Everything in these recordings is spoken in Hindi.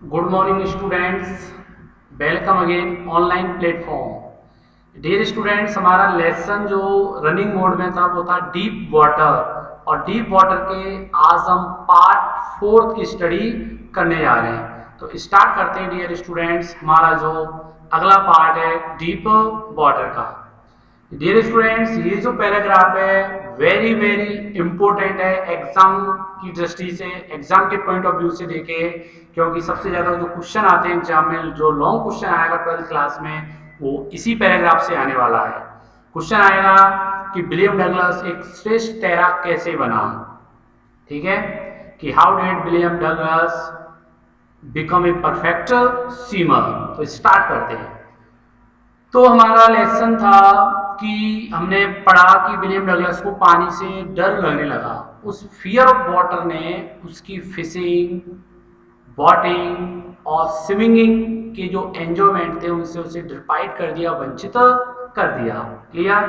Good morning students, welcome again online platform. Dear students, हमारा लेसन जो रनिंग मोड में था वो था डीप वाटर, और डीप वाटर के आज हम पार्ट फोर्थ की स्टडी करने जा रहे हैं। तो स्टार्ट करते हैं डियर स्टूडेंट्स, हमारा जो अगला पार्ट है डीप वाटर का। डियर स्टूडेंट्स, ये जो पैराग्राफ है वेरी वेरी इंपॉर्टेंट है एग्जाम की दृष्टि से, एग्जाम के पॉइंट ऑफ व्यू से देखे, क्योंकि सबसे ज्यादा जो क्वेश्चन आते हैं एग्जाम में, जो लॉन्ग क्वेश्चन आएगा 12th क्लास में, वो इसी पैराग्राफ से आने वाला है। क्वेश्चन आएगा कि विलियम डगलस एक श्रेष्ठ तैराक कैसे बना। ठीक है, कि how did William Douglas become a perfect swimmer. तो स्टार्ट करते हैं। तो हमारा लेसन था कि हमने पढ़ा कि विलियम डगलस को पानी से डर लगने लगा। उस फियर ऑफ वाटर ने उसकी फिशिंग, बोटिंग और स्विमिंग के जो एंजॉयमेंट थे उनसे उसे डिप्राइव कर दिया, वंचित कर दिया। क्लियर।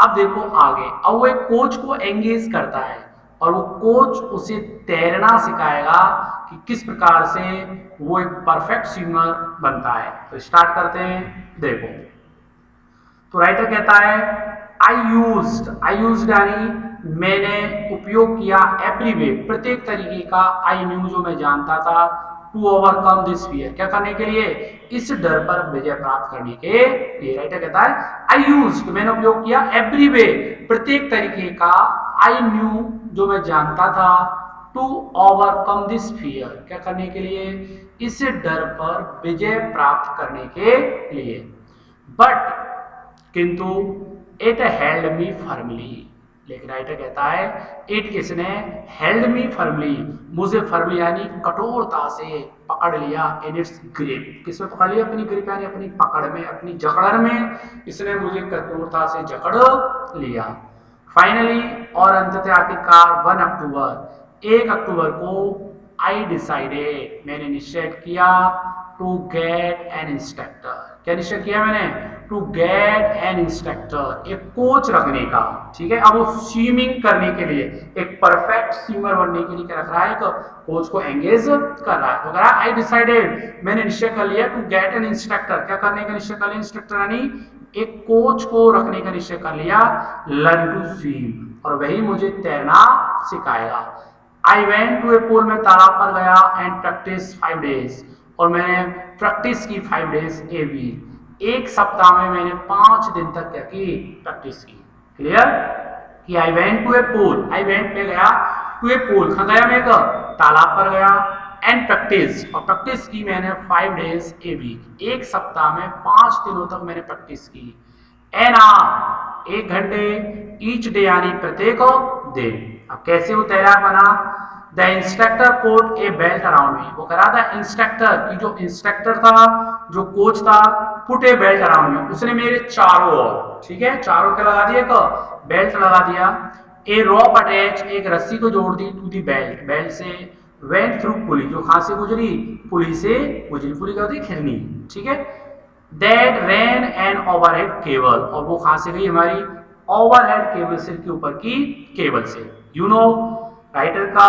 अब देखो आगे, अब वो एक कोच को एंगेज करता है और वो कोच उसे तैरना सिखाएगा कि किस प्रकार से वो एक परफेक्ट स्विमर बनता है। तो स्टार्ट करते हैं। देखो, तो राइटर कहता है आई यूज्ड यानी मैंने उपयोग किया, एवरी वे प्रत्येक तरीके का, आई न्यू जो मैं जानता था, टू ओवरकम दिस फियर क्या करने के लिए, इस डर पर विजय प्राप्त करने के लिए। राइटर कहता है आई यूज्ड मैंने उपयोग किया, एवरी वे प्रत्येक तरीके का, आई न्यू जो मैं जानता था, टू ओवरकम दिस फियर क्या करने के लिए, इस डर पर विजय प्राप्त करने के लिए। बट किंतु इट हेल्ड मी फर्मली, लेकिन राइटर कहता है इट किसने, हेल्ड मी फर्मली मुझे फर्मली यानी कठोरता से पकड़ लिया, इन इट्स ग्रिप किसमें पकड़ लिया, अपनी ग्रिप यानी अपनी पकड़ में, अपनी जकड़ में इसने मुझे कठोरता से जकड़ लिया। फाइनली और अंततः आखिरकार 1 अक्टूबर को आई डिसाइडेड मैंने निश्चय किया, टू गेट एन इंस्ट्रक्टर क्या निश्चय किया मैंने, टू गेट एन इंस्ट्रक्टर एक कोच रखने का। ठीक है, अब वो स्विमिंग करने के लिए, एक परफेक्ट स्विमर बनने के लिए क्या रख रहा है, एक कोच को एंगेज कर रहा है। तो कह रहा है आई डिसाइडेड मैंने निश्चय कर लिया, टू गेट एन इंस्ट्रक्टर क्या करने का निश्चय कर लिया, इंस्ट्रक्टर यानी एक कोच को रखने का निश्चय कर लिया, लर्न टू स्विम और वही मुझे तैरना सिखाएगा। I went to a pool में तालाब पर गया एंड प्रैक्टिस 5 डेज और मैंने प्रैक्टिस की 5 डेज ए वीक, एक सप्ताह में मैंने 5 दिन तक क्या की, प्रैक्टिस की। क्लियर। कि I went to a pool, I went में गया, टू ए पूल कहाँ गया मैं, तालाब पर गया, एंड प्रैक्टिस और प्रैक्टिस की मैंने 5 डेज ए वीक, एक सप्ताह में 5 दिनों तक मैंने प्रैक्टिस की। एन आवर 1 घंटे, ईच डे यानी प्रत्येक दिन। अब कैसे वो तैराक बना, the instructor put A belt around me वो करा था, इंस्ट्रक्टर की जो इंस्ट्रक्टर था, जो कोच था, पुट ए बेल्ट अराउंड मी उसने मेरे चारों ओर, ठीक है, चारों क्या लगा दिया, एक बेल्ट लगा दिया। ए रॉप अटैच एक रस्सी को जोड़ दी, टू दी बेल्ट बेल्ट से, वेंट थ्रू पुली जो कहां से गुजरी, पुली से गुजरी, पुली क्या होती है, खिरनी। ठीक है, that ran an overhead cable और वो कहां से गई, हमारी ओवरहेड केबल, सिर के ऊपर की केबल से। यू नो राइटर का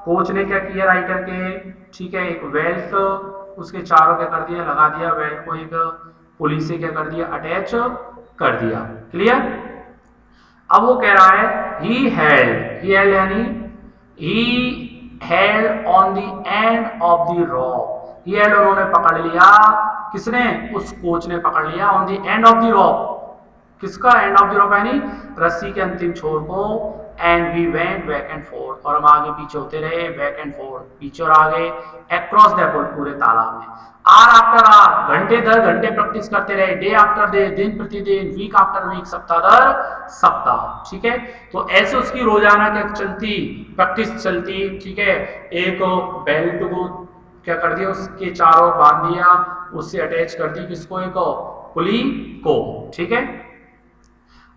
कोच ने क्या किया, राइटर के, ठीक है, एक बेल्ट उसके चारों क्या कर दिया, लगा दिया, बेल्ट को एक पुली से क्या कर दिया, अटैच कर दिया। क्लियर। अब वो कह रहा है ही हेल्ड यानी he held on the end of the rope, he held उन्होंने पकड़ लिया, किसने, उस कोच ने पकड़ लिया, on the end of the rope किसका, एंड ऑफ द रॉप यानी रस्सी के अंतिम छोर को, and we went back and forth और हम आगे पीछे होते रहे, बैक एंड फोर्थ पीछे और आगे, अक्रॉस द पूल पूरे तालाब में, आर आफ्टर आर घंटे दर घंटे प्रैक्टिस करते रहे, डे आफ्टर डे दिन प्रतिदिन, वीक आफ्टर वीक सप्ताह दर सप्ताह। ठीक है, तो ऐसे उसकी रोजाना क्या चलती, प्रैक्टिस चलती। ठीक है, एक बेल्ट को क्या कर दिया, उसके चारों बांध दिया, उससे अटैच कर दी किसको, एक पुली को। ठीक है,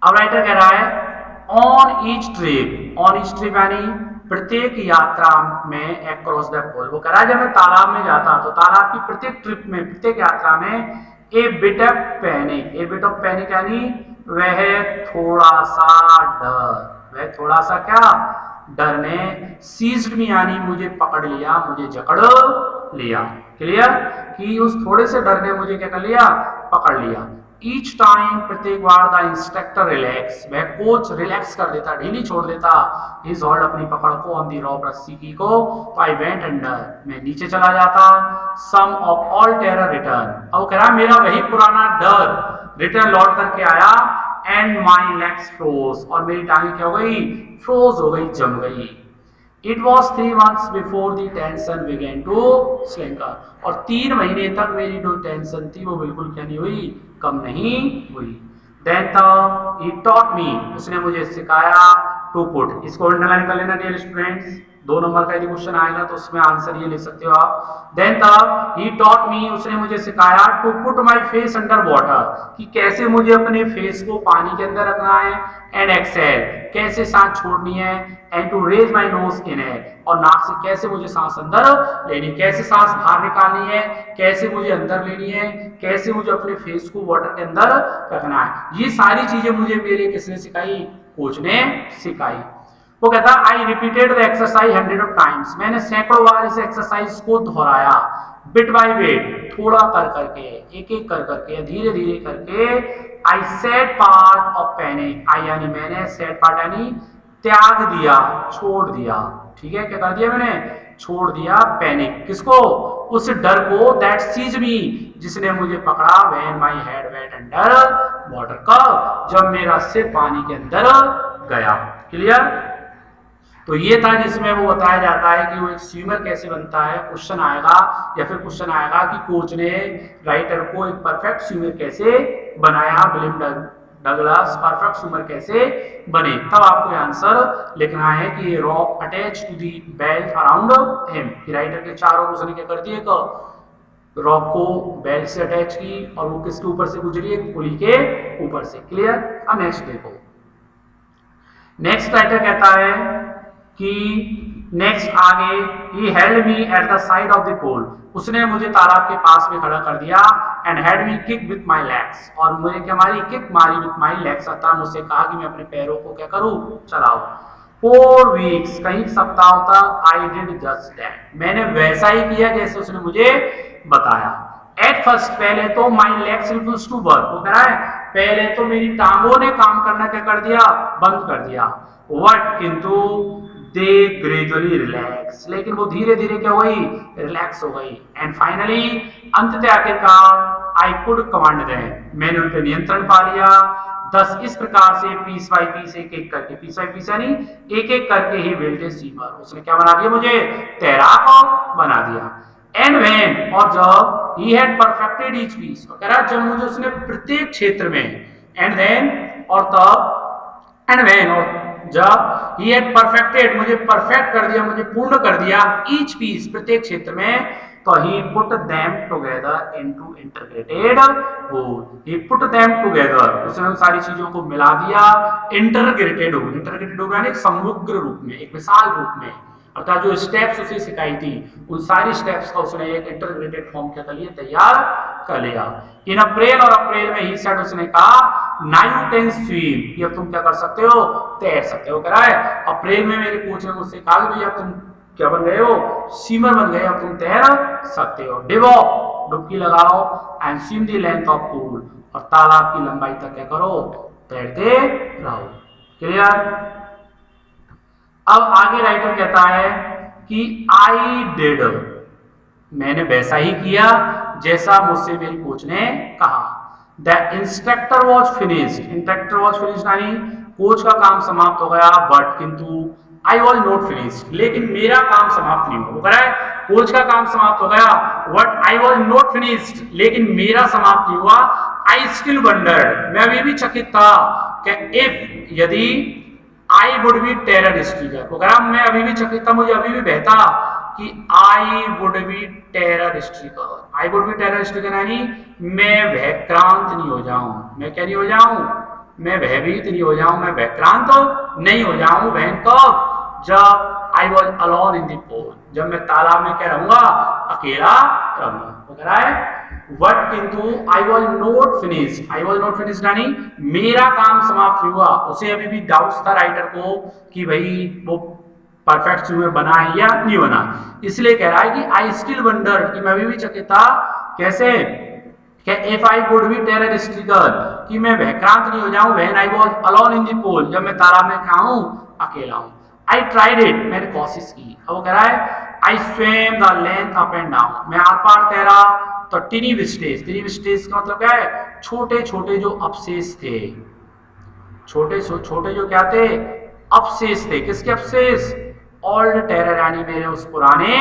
अब राइटर कह रहा है ऑन ईच ट्रिप यानी प्रत्येक यात्रा में, अक्रॉस द पोल वो कह रहा है जब मैं तालाब में जाता तो तालाब की प्रत्येक ट्रिप में, प्रत्येक यात्रा में, ए बिट ऑफ पैनिक यानी वह थोड़ा सा डर, वह थोड़ा सा क्या, डर ने सीज्ड मी यानी मुझे पकड़ लिया, मुझे जकड़ लिया। क्लियर कि उस थोड़े से डर ने मुझे क्या कर लिया, पकड़ लिया। ईच टाइम, प्रत्येक बार, द इंस्ट्रक्टर रिलैक्स, वह कोच रिलैक्स कर देता, ढीली छोड़ देता, हिज होल्ड, अपनी पकड़ को, ऑन दी रॉप, रस्सी की को, तो आई वेंट अंडर, मैं नीचे चला जाता, सम ऑफ ऑल टेरर रिटर्न, अब कह रहा मेरा वही पुराना डर रिटर्न लौट करके आया, एंड माई लेग्स फ्रोज, और मेरी टांगे क्या हो गई, फ्रोज हो गई, जम गई। It was 3 months before the tension began to slinker, और 3 महीने तक मेरी जो टेंशन थी वो बिल्कुल क्या नहीं हुई, कम नहीं हुई। Then he taught me, उसने मुझे सिखाया, to put, इसको अंडरलाइन कर लेना डियर स्टूडेंट्स, 2 नंबर का यदि क्वेश्चन आएगा तो उसमें आंसर ये लिख सकते हो आप। देन तब ही टॉट मी, उसने मुझे सिखाया, to put my face under water, कि कैसे मुझे अपने फेस को पानी के अंदर रखना है, एंड एक्सेल, कैसे सांस छोड़नी है, and to raise my nose in air, और नाक से कैसे मुझे सांस अंदर लेनी, कैसे सांस बाहर निकालनी है, कैसे मुझे अंदर लेनी है, कैसे मुझे अपने फेस को वाटर के अंदर रखना है। ये सारी चीजें मुझे मेरे किसने सिखाई, कोच ने सिखाई। वो कहता I repeated the exercise 100 times, मैंने सैकड़ों बार इस एक्सरसाइज को दोहराया, बिट बाय बिट, थोड़ा कर करके, एक एक कर करके, धीरे धीरे करके। I said part of panic, I यानी मैंने, सेड पार्ट यानी त्याग दिया, छोड़ दिया, ठीक है, क्या कर दिया मैंने, छोड़ दिया, पैनिक, किसको, उस डर को, दैट सीज मी, जिसने मुझे पकड़ा, when my head went under water, कब, जब मेरा सिर पानी के अंदर गया। क्लियर, तो ये था जिसमें वो बताया जाता है कि वो एक स्विमर कैसे बनता है। क्वेश्चन आएगा या फिर क्वेश्चन आएगा कि कोच ने राइटर को एक परफेक्ट स्विमर कैसे बनाया, विलियम डगलस परफेक्ट स्विमर कैसे बने, तब आपको आंसर लिखना है कि rope attach to the belt around him, writer के चारों उसने क्या कर दिए, रॉप को बेल्ट से अटैच की, और वो किसके ऊपर से गुजरी है, पुली के ऊपर से। क्लियर, अब नेक्स्ट देखो, नेक्स्ट राइटर कहता है कि नेक्स्ट आगे, he held me at the side of the pool, उसने मुझे तालाब के पास में खड़ा कर दिया, and had me kick with my legs, और मुझे क्या मारी, किक मारी, with my legs, अर्थात मुझसे कहा कि मैं अपने पैरों को क्या करूं, चलाऊं। 4 weeks, कई सप्ताह तक, I did just that, मैंने वैसा ही किया जैसे उसने मुझे बताया। At first, पहले तो my legs refused to work, वो कह रहा है पहले तो मेरी टांगों ने काम करना क्या कर दिया, बंद कर दिया। What, किंतु they gradually relax, लेकिन वो धीरे धीरे क्या हुई, रिलैक्स हो गई। एंड फाइनली, अंततः आखिरकार, I could command them, मैंने उन पर नियंत्रण पा लिया। 10 इस प्रकार से, पीस बाई पीस, एक एक करके, पीस बाई पीस यानी एक एक करके ही बिल्ट ए स्विमर, उसने क्या बना दिया, मुझे तैराक बना दिया। एंड व्हेन, और जब, he had perfected each piece, कह रहा जब मुझे उसने प्रत्येक क्षेत्र में, एंड देन, और तब, एंड व्हेन, और जब, he had perfected, मुझे परफेक्ट कर दिया, मुझे पूर्ण कर दिया, each piece, प्रत्येक क्षेत्र में, तो he put them together into integrated whole, he put them together, उसने उन सारी चीजों को मिला दिया, integrated whole, integrated whole यानी एक समग्र रूप में, एक विशाल रूप में, अर्थात जो स्टेप्स उसे सिखाई थी उन सारी स्टेप्स का उसने एक इंटीग्रेटेड फॉर्म क्या कर लिया, तैयार कर लिया। इन अप्रैल, और अप्रैल में ही सेड, उसने कहा नाउ यू कैन स्विम, ये अब तुम क्या कर सकते हो, तैर सकते हो। कह रहा है अप्रैल में मेरे कोच ने मुझसे कहा कि भैया तुम क्या बन गए हो, स्विमर बन गए, अब तुम तैर सकते हो। डिवो, डुबकी लगाओ, and swim the length of pool, और तालाब की लंबाई तक क्या करो, तैरते रहो। क्लियर, अब आगे राइटर कहता है कि आई डिड, मैंने वैसा ही किया जैसा मुझसे मेरी कोच ने कहा। The instructor was finished, instructor was finished यानी कोच का काम समाप्त हो गया, बट किंतु आई वॉज नॉट फिनिश्ड, लेकिन मेरा काम समाप्त नहीं हुआ। वो कह रहा है कोच का काम समाप्त हो गया, but I was not finished, लेकिन मेरा समाप्त नहीं हुआ। आई स्टिल वंडर्ड, मैं अभी भी चकित था कि इफ, यदि, I would be terror stricken, वो कह रहा मैं अभी भी चकित था, मुझे अभी भी बहता कि I would be terror stricken, I would be terror stricken यानी मैं भयक्रांत नहीं हो जाऊं, मैं क्या नहीं हो जाऊं, मैं भयभीत नहीं हो जाऊं, मैं भयक्रांत नहीं हो जाऊं। वहन कब, जब I was alone in the pool, जब मैं तालाब में क्या रहूंगा, अकेला रहूंगा। वो कह रहा है वट, किंतु I was not finished, I was not finished यानी मेरा काम समाप्त नहीं हुआ। उसे अभी भी डाउट्स था राइटर को कि भाई वो परफेक्ट में बना है या नहीं बना। इसलिए कह रहा है कि आई स्टिल वंडर, कि मैं अभी भी चकित था, कैसे, क्या इफ आई वुड बी टेररिस्टिकल, कि मैं भयक्रांत नहीं हो जाऊं, when I was alone in the pool, जब मैं तालाब में क्या हूं, अकेला हूं। आई ट्राइड इट, मैंने कोशिश की। अब वो कह रहा है I swam the length up and down, मैं आर पार तैरा। तो टिनी विस्टेज का मतलब क्या है, छोटे छोटे जो अवशेष थे, छोटे छोटे जो क्या थे, अवशेष थे। किसके अवशेष, ओल्ड टेरर, यानी मेरे उस पुराने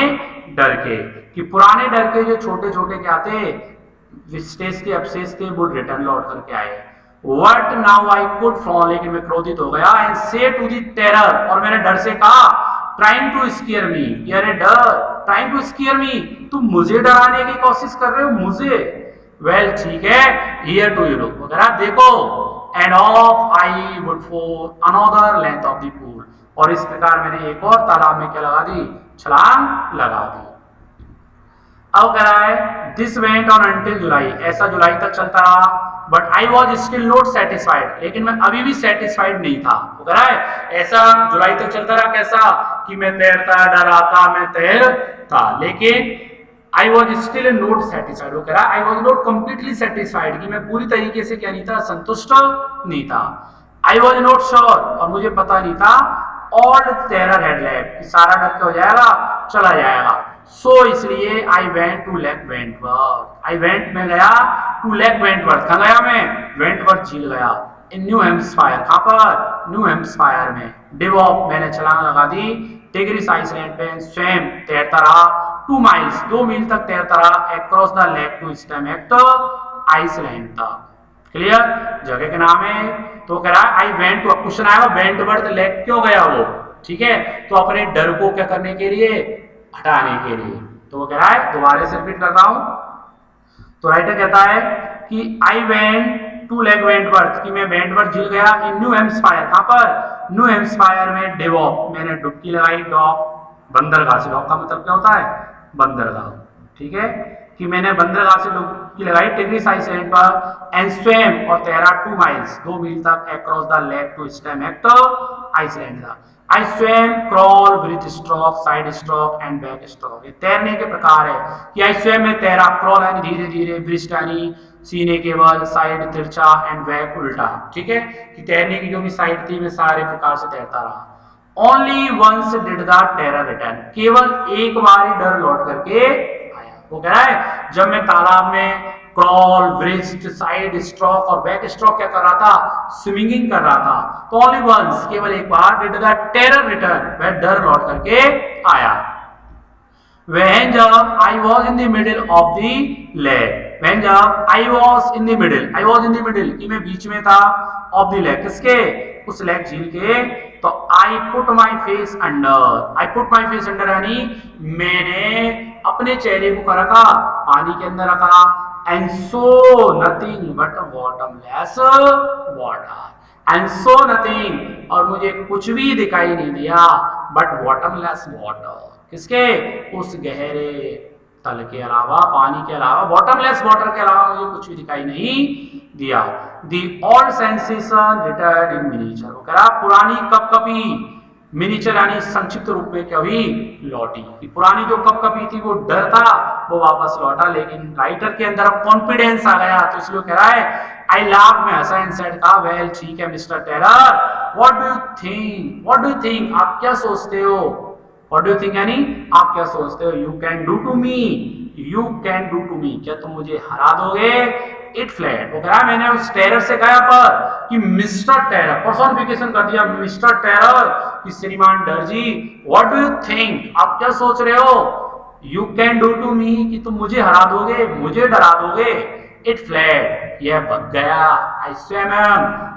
डर के, कि पुराने डर के जो छोटे छोटे क्या थे, विस्टेज के अवशेष थे, वुड रिटर्न, लौट करके आए। What now I could from, लेकिन मैं क्रोधित हो गया, and say to the terror, और मैंने डर से कहा, trying to scare me, अरे डर, trying to scare me, तुम मुझे डराने की कोशिश कर रहे हो, मुझे। well ठीक है, here to you look, वगैरह देखो, and off I would for another length of the pool, और इस प्रकार मैंने एक और तालाब में क्या लगा दी, छलांग लगा दी। अब कह रहा है दिस वेंट ऑन अंटिल जुलाई, ऐसा जुलाई तक चलता रहा, but I was still not satisfied, लेकिन मैं अभी भी सेटिस्फाइड नहीं था। वो कह रहा है ऐसा जुलाई तक चलता रहा, कैसा, कि मैं तैरता डराता, मैं तैरता, लेकिन I was still not satisfied. वो कह रहा है I was not completely satisfied, कि मैं पूरी तरीके से क्या नहीं था, संतुष्ट नहीं था। आई वॉज नॉट श्योर, और मुझे पता नहीं था, ऑल टेरर हैड लेफ्ट, कि सारा डर क्या हो जाएगा, चला जाएगा। सो इसलिए I went to lake Wentworth, I went में गया टू लेक वेंटवर्थ, कहाँ गया मैं, वेंटवर्थ झील गया, इन न्यू हेम्पशायर, कहाँ पर, न्यू हेम्पशायर में। डिवॉप, मैंने छलांग लगा दी, टिग्रिस आइसलैंड पे, स्वयं तैरता रहा, 2 माइल्स, 2 मील तक तैरता रहा, across the lake to Stemect Island तक। क्लियर, जगह के नाम है। तो कह रहा है आई वेंट टू, क्वेश्चन आएगा वेंटवर्थ लेक क्यों गया वो, ठीक है, तो अपने डर को क्या करने के लिए, हटाने के लिए। तो वो कह रहा है, दोबारा से रिपीट कर रहा हूं, तो राइटर कहता है कि I went to lake Wentworth, कि मैं वेंटवर्थ झील गया, इन न्यू हेम्पशायर, कहां पर, न्यू हेम्पशायर में। डिवॉप, मैंने डुबकी लगाई, डॉक बंदरगाह से, डॉक का मतलब क्या होता है, बंदरगाह, ठीक है, कि मैंने बंदरगाह से डुबकी लगाई टिग्रिस आइसलैंड पर, एंड स्वेम, और तैरा 2 माइल्स, 2 मील तक, across the lake to Stemect Island था। I swam, crawl, breath stroke, side stroke and back stroke। ये तैरने के प्रकार है कि I swam में तैरा, crawl यानी धीरे धीरे, breast यानी सीने के बल, साइड तिरछा एंड बैक उल्टा, ठीक है, कि तैरने की जो भी साइड थी मैं सारे प्रकार से तैरता रहा। Only once did the terror return, केवल एक बार ही डर लौट करके आया। वो कह रहा है जब मैं तालाब में क्रॉल, ब्रिस्ट, साइड स्ट्रोक और बैक स्ट्रोक क्या कर रहा था, स्विमिंग कर रहा था, तो ओनली वंस, केवल एक बार, डिड द टेरर रिटर्न, वह डर लौट करके आया। When जब I was in the middle of the lake, when जब I was in the middle, I was in the middle, कि मैं बीच में था, of the lake, किसके, उस लेक झील के, तो I put my face under, I put my face under यानी मैंने अपने चेहरे को क्या रखा, पानी के अंदर रखा, and saw nothing but bottomless water, and saw nothing, और मुझे कुछ भी दिखाई नहीं दिया, but bottomless water, किसके, उस गहरे तल के अलावा, पानी के अलावा, बॉटमलेस वाटर के अलावा मुझे कुछ भी दिखाई नहीं दिया। The old sensation returned in miniature, वो कह रहा पुरानी कपकपी, मिनिएचर यानी संक्षिप्त रूप में कभी लौटी, कि पुरानी जो कपकपी थी, वो डर था, वो वापस लौटा, लेकिन राइटर के अंदर कॉन्फिडेंस आ गया, तो इसलिए कह रहा है आई लाफ, में हंसा एंड सेड, कहा वेल ठीक है mister terror, what do you think, what do you think, आप क्या सोचते हो, व्हाट डू यू थिंक यानी आप क्या सोचते हो, you can do to me, you can do to me, क्या तुम मुझे हरा दोगे, इट फ्लैट, वो कह रहा है मैंने उस टेरर से कहा पर कि मिस्टर टेरर, पर्सोनिफिकेशन कर दिया मिस्टर टेरर, कि श्रीमान डर जी, व्हाट डू यू थिंक, आप क्या सोच रहे हो, you can do to me, कि तुम मुझे हरा दोगे, मुझे डरा दोगे, इट फ्लैट, यह भग गया, आई स्वैम,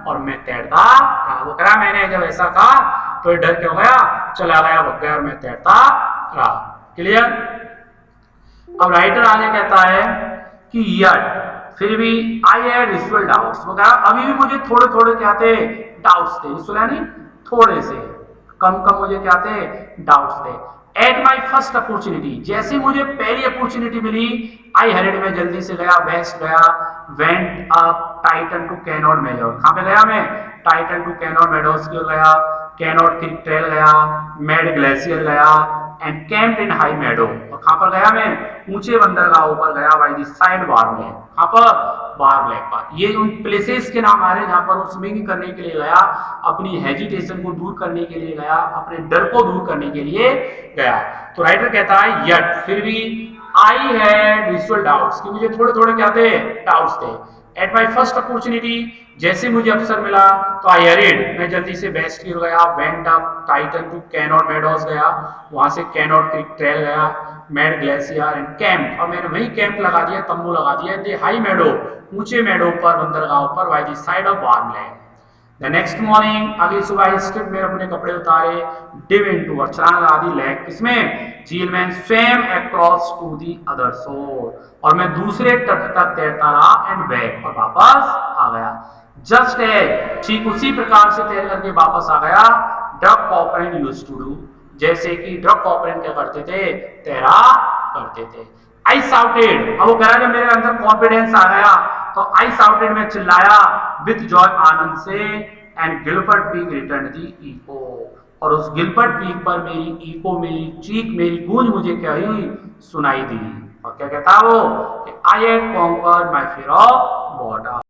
और मैं तैरता रहा। वो कह रहा मैंने जब ऐसा कहा तो डर क्या हो गया, चला गया, भग गया, और मैं तैरता रहा। क्लियर। अब राइटर आगे कहता है कि यट, फिर भी आई हैड रिचुअल डाउट्स, वो कहा अभी भी मुझे थोड़े थोड़े क्या थे, डाउट्स थे, रिचुअल यानी थोड़े से, कम कम मुझे क्या थे, डाउट्स थे। एट माई फर्स्ट अपॉर्चुनिटी, जैसे मुझे पहली अपॉर्चुनिटी मिली, आई हरिड, में जल्दी से गया, वेस्ट गया, went up Titan to Cannon Meadows, कहां पे गया मैं, टाइटन टू कैनॉन मेडोज की ओर गया, कैनॉट क्रीक ट्रेल गया, मैड ग्लेशियर गया एंड कैंप्ड इन हाई मेडो। और कहां पर गया मैं? ऊंचे बंदरगाहों पर गया, by the side warm lake. कहां पर? वार्म लेक पर। ये उन प्लेसेस के नाम आ रहे जहां पर वो स्विमिंग करने के लिए गया, अपनी हेजिटेशन को दूर करने के लिए गया, अपने डर को दूर करने के लिए गया। तो राइटर कहता है यट, फिर भी आई हैड विजुअल डाउट्स, कि मुझे थोड़े थोड़े क्या थे? डाउट्स थे। एट माई फर्स्ट अपॉर्चुनिटी, जैसे मुझे अवसर मिला तो आई हरिड, मैं जल्दी से वेस्ट की ओर गया, went up Titan to Connaught Meadows गया, वहां से कैनॉट क्रीक ट्रेल गया, मैड ग्लेशियर एंड कैंप, और मैंने वही कैंप लगा दिया, तंबू लगा दिया द हाई मेडो, ऊंचे मेडो पर, बंदरगाह पर, by the side of warm land. The next morning, अगली सुबह स्ट्रिप में अपने कपड़े उतारे, डिव इनटू, और छलांग लगा दी लैक, किसमें? झील में, swam across to the other shore, और मैं दूसरे तट तक तैरता रहा एंड बैक, और वापस आ गया। जस्ट एज, ठीक उसी प्रकार से तैर करके वापस आ गया, ड्रग कॉपरेन यूज्ड टू डू, जैसे कि ड्रग कॉपरेन क्या करते थे? तैरा करते थे। आई साउटेड, अब वो कह रहा है जब मेरे अंदर कॉन्फिडेंस आ गया तो आई साउटेड, में चिल्लाया, विथ जॉय, आनंद से, and Gilbert Peak return the echo, और उस गिलबर्ट पीक पर मेरी इको, मेरी चीख, मेरी गूंज मुझे क्या हुई? सुनाई दी। और क्या कहता है वो? कि I had conquered my fear of water.